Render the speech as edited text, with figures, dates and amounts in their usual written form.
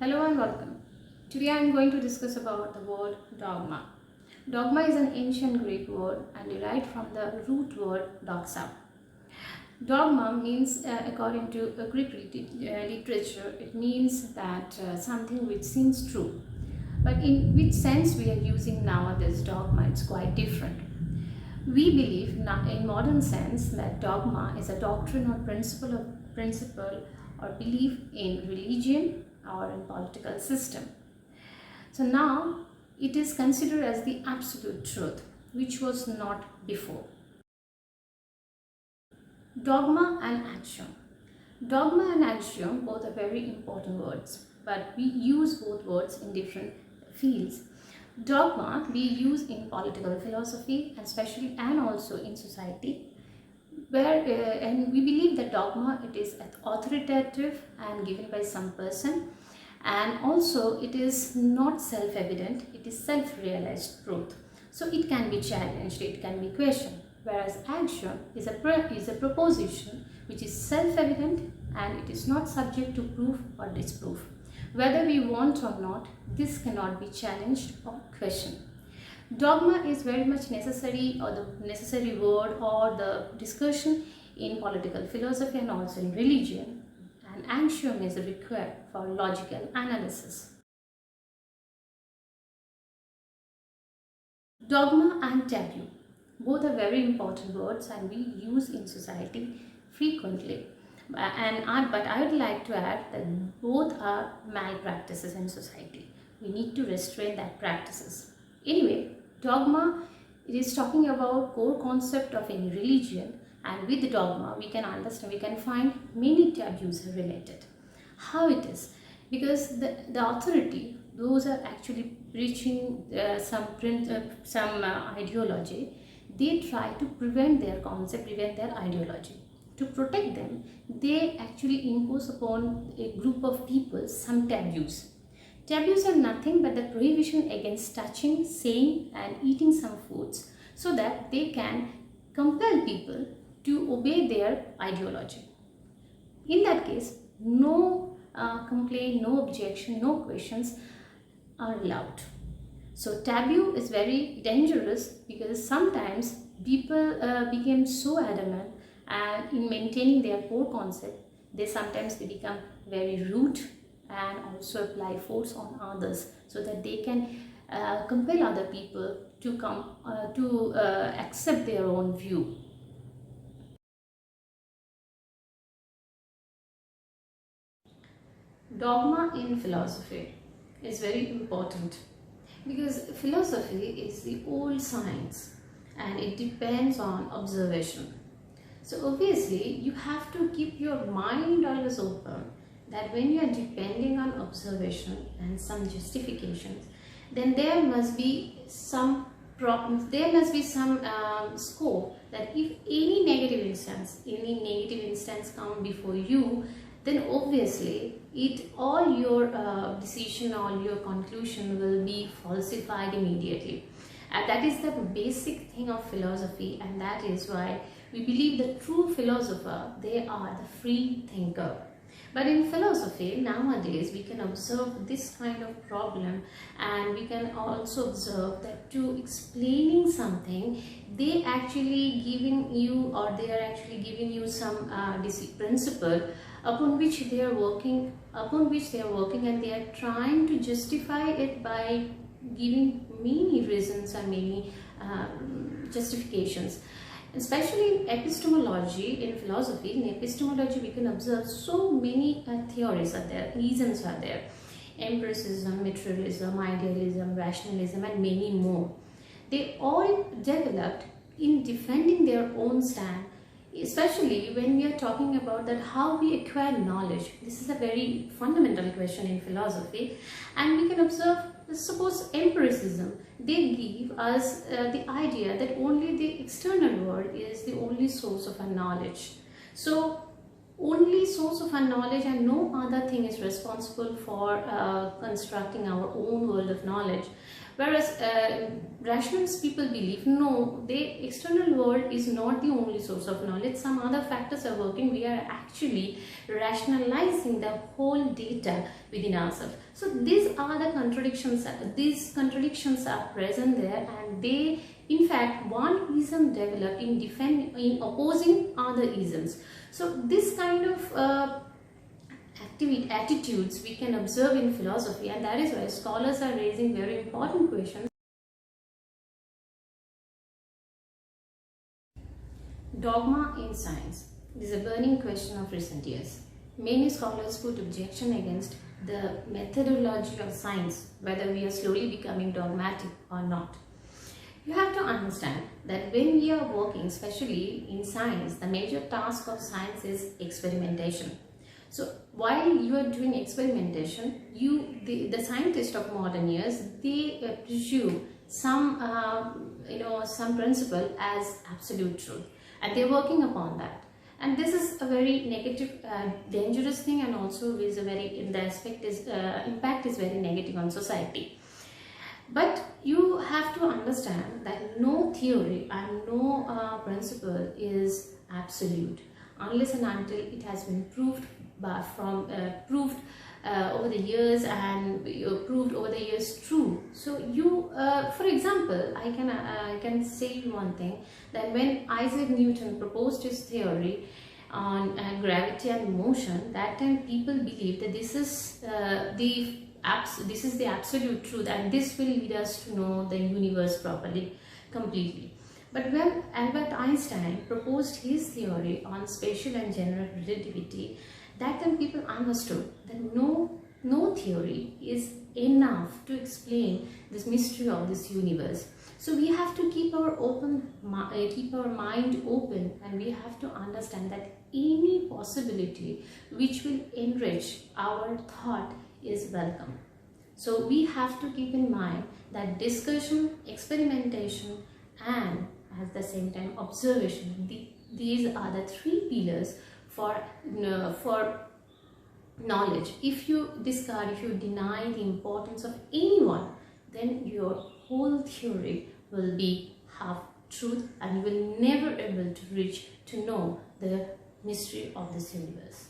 Hello and welcome. Today I am going to discuss about the word dogma. Dogma is an ancient Greek word and derived from the root word doxa. Dogma means, according to Greek literature, it means that something which seems true. But in which sense we are using nowadays dogma, it's quite different. We believe in modern sense that dogma is a doctrine or principle or belief in religion or in political system. So now it is considered as the absolute truth, which was not before. Dogma and axiom. Dogma and axiom both are very important words, but we use both words in different fields. Dogma we use in political philosophy, and especially and also in society, where and we believe that dogma it is authoritative and given by some person, and also it is not self-evident, it is self-realized truth, so it can be challenged, it can be questioned, whereas axiom is a proposition which is self-evident and it is not subject to proof or disproof. Whether we want or not, this cannot be challenged or questioned. Dogma is very much necessary, or the necessary word or the discussion in political philosophy and also in religion, and axiom is required for logical analysis. Dogma and taboo, both are very important words and we use in society frequently. But I would like to add that both are malpractices in society. We need to restrain that practices. Anyway, dogma it is talking about core concept of any religion, and with the dogma we can understand, we can find many taboos related. How it is? Because the authority, those are actually preaching some ideology, they try to prevent their concept, prevent their ideology. To protect them, they actually impose upon a group of people some taboos. Taboos are nothing but the prohibition against touching, saying and eating some foods, so that they can compel people to obey their ideology. In that case, no complaint, no objection, no questions are allowed. So taboo is very dangerous because sometimes people become so adamant and in maintaining their core concept, they become very rude and also apply force on others, so that they can compel other people to come to accept their own view. Dogma in philosophy is very important because philosophy is the old science and it depends on observation. So obviously you have to keep your mind always open, that when you are depending on observation and some justifications, then there must be some problems, there must be some scope that if any negative instance come before you, then obviously all your decision, all your conclusion will be falsified immediately. And that is the basic thing of philosophy, and that is why we believe the true philosopher, they are the free thinker. But in philosophy nowadays we can observe this kind of problem, and we can also observe that to explaining something, they actually giving you, or they are actually giving you some principle upon which they are working, and they are trying to justify it by giving many reasons and many justifications. Especially in epistemology, in philosophy, in epistemology we can observe so many theories are there, reasons are there. Empiricism, materialism, idealism, rationalism and many more. They all developed in defending their own stand, especially when we are talking about that how we acquire knowledge. This is a very fundamental question in philosophy, and we can observe, suppose empiricism, they give us the idea that only the external world is the only source of our knowledge. So only source of our knowledge and no other thing is responsible for constructing our own world of knowledge. Whereas rationalist people believe, no, the external world is not the only source of knowledge. Some other factors are working. We are actually rationalizing the whole data within ourselves. So these are the contradictions. These contradictions are present there, and they, in fact, one ism developed in opposing other isms. So this kind of attitudes we can observe in philosophy, and that is why scholars are raising very important questions. Dogma in science is a burning question of recent years. Many scholars put objection against the methodology of science, whether we are slowly becoming dogmatic or not. You have to understand that when we are working, especially in science, the major task of science is experimentation. So while you are doing experimentation, the scientists of modern years, they presume some some principle as absolute truth, and they're working upon that. And this is a very negative, dangerous thing, and also is a very, the aspect is impact is very negative on society. But you have to understand that no theory and no principle is absolute unless and until it has been proved over the years, and proved over the years true. So you, for example, I can say one thing, that when Isaac Newton proposed his theory on gravity and motion, that time people believed that this is the absolute truth, and this will lead us to know the universe properly, completely. But when Albert Einstein proposed his theory on special and general relativity, that time people understood that no theory is enough to explain this mystery of this universe. So we have to keep our mind open, and we have to understand that any possibility which will enrich our thought is welcome. So we have to keep in mind that discussion, experimentation, and at the same time observation, these are the three pillars for knowledge. If you discard, if you deny the importance of anyone, then your whole theory will be half truth, and you will never able to reach to know the mystery of this universe.